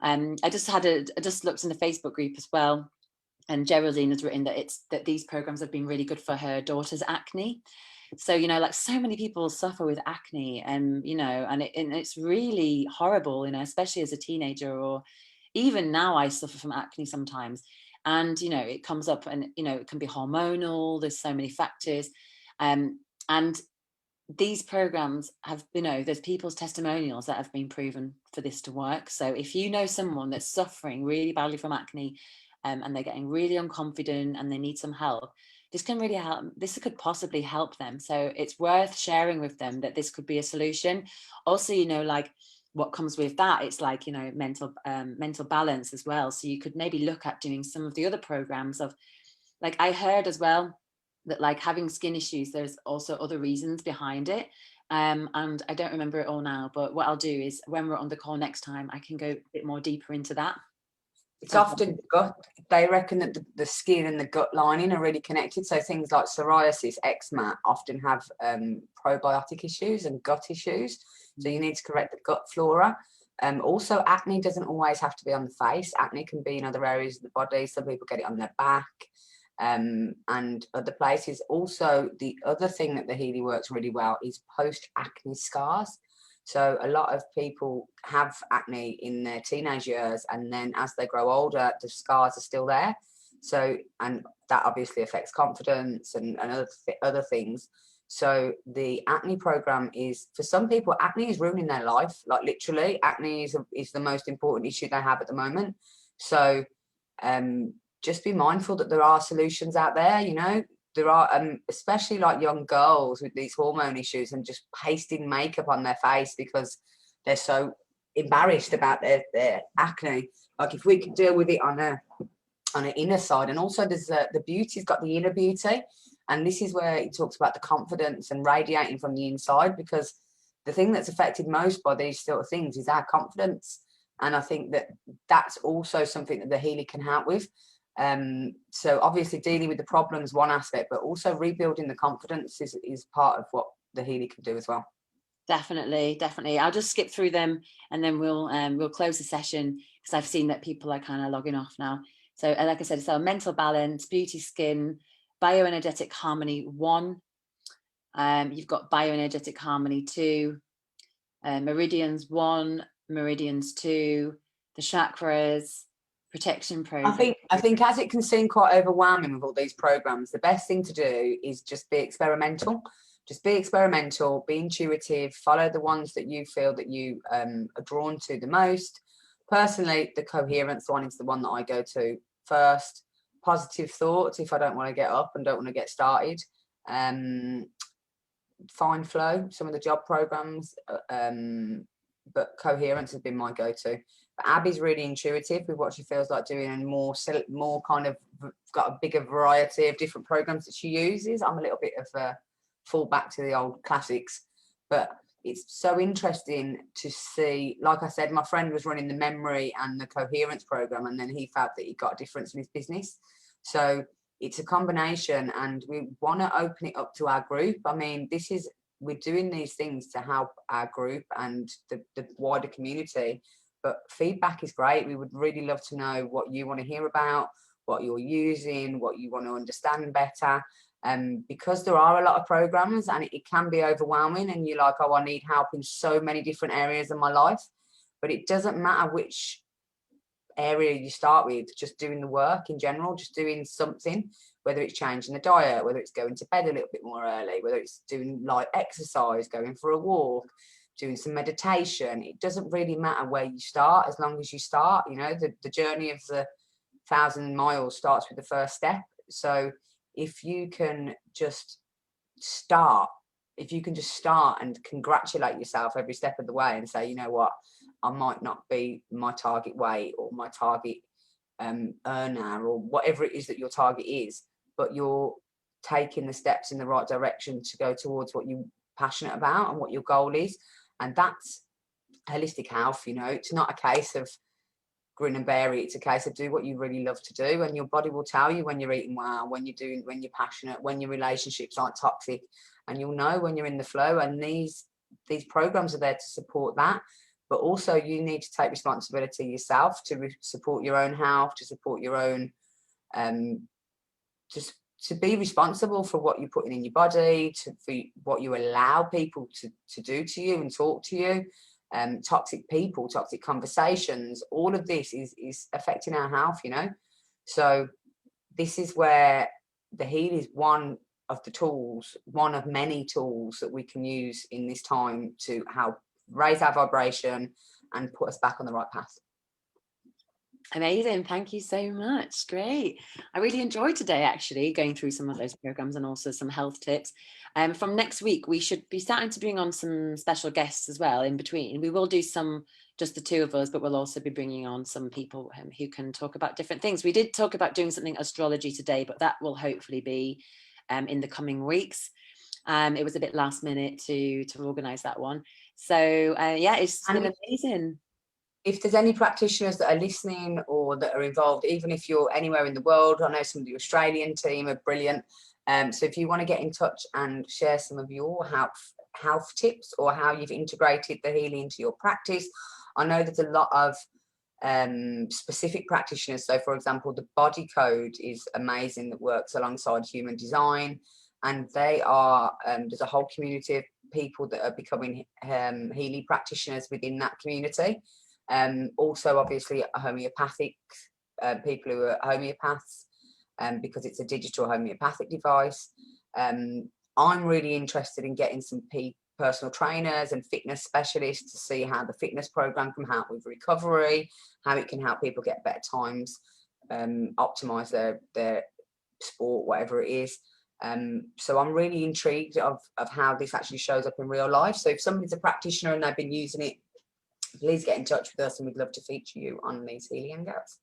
I just looked in the Facebook group as well, and Geraldine has written that these programs have been really good for her daughter's acne. So, you know, like so many people suffer with acne, and, you know, and it's really horrible, you know, especially as a teenager, or even now I suffer from acne sometimes. And, you know, it comes up, and, you know, it can be hormonal. There's so many factors. And these programs have, you know, there's people's testimonials that have been proven for this to work. So if you know someone that's suffering really badly from acne, and they're getting really unconfident and they need some help, this can really help. This could possibly help them. So it's worth sharing with them that this could be a solution. Also, you know, like what comes with that, it's like, you know, mental balance as well. So you could maybe look at doing some of the other programs of, like, I heard as well that like having skin issues, there's also other reasons behind it. And I don't remember it all now, but what I'll do is when we're on the call next time, I can go a bit more deeper into that. It's often gut. They reckon that the skin and the gut lining are really connected. So things like psoriasis, eczema often have probiotic issues and gut issues. So you need to correct the gut flora. Also, acne doesn't always have to be on the face. Acne can be in other areas of the body. Some people get it on their back and other places. Also, the other thing that the Healy works really well is post-acne scars. So a lot of people have acne in their teenage years, and then as they grow older, the scars are still there. So, and that obviously affects confidence and other things. So the acne program is, for some people, acne is ruining their life. Like literally, acne is the most important issue they have at the moment. So just be mindful that there are solutions out there, you know. There are, especially like young girls with these hormone issues and just pasting makeup on their face because they're so embarrassed about their acne. Like if we could deal with it on an inner side, and also there's the beauty's got the inner beauty, and this is where it talks about the confidence and radiating from the inside, because the thing that's affected most by these sort of things is our confidence, and I think that that's also something that the Healy can help with. So obviously dealing with the problems one aspect, but also rebuilding the confidence is part of what the Healy can do as well. Definitely. I'll just skip through them, and then we'll close the session, because I've seen that people are kind of logging off now. So like I said, so mental balance, beauty, skin, bioenergetic harmony 1. You've got bioenergetic harmony 2, meridians 1, meridians 2, the chakras, protection program. I think as it can seem quite overwhelming with all these programs, the best thing to do is just be experimental. Just be experimental, be intuitive, follow the ones that you feel that you are drawn to the most. Personally, the coherence one is the one that I go to first. Positive thoughts if I don't want to get up and don't want to get started. Fine flow, some of the job programs, but coherence has been my go-to. But Abbey's really intuitive with what she feels like doing, and more kind of got a bigger variety of different programs that she uses. I'm a little bit of a fall back to the old classics, but it's so interesting to see. Like I said, my friend was running the memory and the coherence program, and then he felt that he got a difference in his business. So it's a combination, and we want to open it up to our group. I mean, we're doing these things to help our group and the wider community, but feedback is great. We would really love to know what you want to hear about, what you're using, what you want to understand better. Because there are a lot of programs, and it can be overwhelming, and you're like, oh, I need help in so many different areas of my life. But it doesn't matter which area you start with, just doing the work in general, just doing something, whether it's changing the diet, whether it's going to bed a little bit more early, whether it's doing light exercise, going for a walk, doing some meditation. It doesn't really matter where you start, as long as you start. You know, the journey of the 1,000 miles starts with the first step. So if you can just start, and congratulate yourself every step of the way and say, you know what, I might not be my target weight or my target earner or whatever it is that your target is, but you're taking the steps in the right direction to go towards what you're passionate about and what your goal is. And that's holistic health. You know, it's not a case of grin and bear it. It's a case of do what you really love to do, and your body will tell you when you're eating well, when you're passionate, when your relationships aren't toxic, and you'll know when you're in the flow. And these programs are there to support that, but also you need to take responsibility yourself to support your own health, to support your own just to be responsible for what you're putting in your body, for what you allow people to do to you and talk to you. Toxic people, toxic conversations, all of this is affecting our health, you know. So this is where the Healy is one of the tools, one of many tools that we can use in this time to help raise our vibration and put us back on the right path. Amazing. Thank you so much. Great. I really enjoyed today, actually, going through some of those programs and also some health tips. From next week, we should be starting to bring on some special guests as well in between. We will do some, just the two of us, but we'll also be bringing on some people who can talk about different things. We did talk about doing something astrology today, but that will hopefully be in the coming weeks. It was a bit last minute to organize that one. So yeah, it's been amazing. If there's any practitioners that are listening or that are involved, even if you're anywhere in the world, I know some of the Australian team are brilliant. So if you want to get in touch and share some of your health tips or how you've integrated the Healy into your practice, I know there's a lot of specific practitioners. So for example, the Body Code is amazing, that works alongside human design, and they are there's a whole community of people that are becoming Healy practitioners within that community. Also obviously homeopathic people who are homeopaths, because it's a digital homeopathic device. I'm really interested in getting some personal trainers and fitness specialists to see how the fitness program can help with recovery, how it can help people get better times, optimize their sport, whatever it is. So I'm really intrigued of how this actually shows up in real life. So if somebody's a practitioner and they've been using it, please get in touch with us and we'd love to feature you on these Healy Hangouts.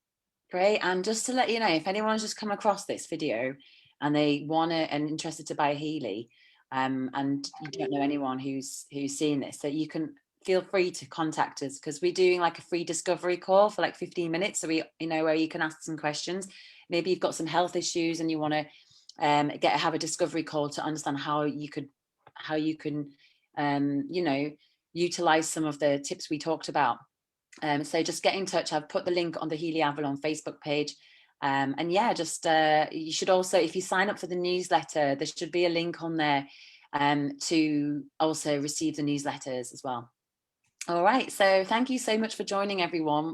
Great. And just to let you know, if anyone's just come across this video and they want to and interested to buy Healy, and you don't know anyone who's seen this, so you can feel free to contact us, because we're doing like a free discovery call for like 15 minutes. So where you can ask some questions. Maybe you've got some health issues and you want to have a discovery call to understand how you can utilize some of the tips we talked about. So just get in touch. I've put the link on the Healy Avalon Facebook page. And yeah, just you should also, if you sign up for the newsletter, there should be a link on there to also receive the newsletters as well. All right, so thank you so much for joining, everyone.